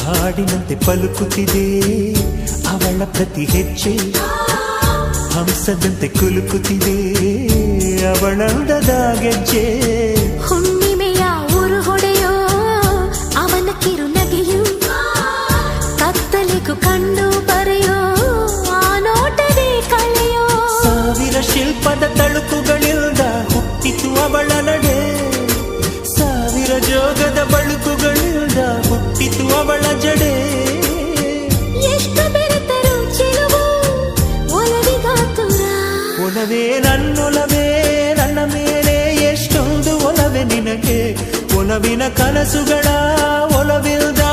ಹಾಡಿನಂತೆ ಪಲುಕುತ್ತಿದೆ ಅವಳ ಪ್ರತಿ ಹೆಜ್ಜೆ, ಹಂಸದಂತೆ ಕುಲುಕುತ್ತಿದೆ ಅವಳಂದದ ಗೆಜ್ಜೆ. ಹುಣ್ಣಿಮೆಯ ಊರು ಹೊಡೆಯೋ ಅವನ ಕಿರುನಗೆಯು, ಕತ್ತಲೆಗೂ ಕಣ್ಣು ಬರೆಯೋ ಆ ನೋಟವೇ ಕಳೆಯೋ. ಸಾವಿರ ಶಿಲ್ಪದ ತಳುಕುಗಳಿಂದ ಹುಟ್ಟಿತು ಅವಳ ನಡೆ, ಸಾವಿರ ಜೋಗದ ಬಳುಕುಗಳಿಂದ ಹುಟ್ಟಿತು ಅವಳ ಜಡೆ. ಎಷ್ಟು ಬೆರೆತರು ಚೆಲುವು ಒಲವಿಗಾತುರ, ಒಲವೇ ನನ್ನೊಲವೇ ನನ್ನ ಮೇಲೆ ಎಷ್ಟೊಂದು ಒಲವೇ ನಿನಗೆ, ಒಲವಿನ ಕನಸುಗಳ ಒಲವಿಲ್ದ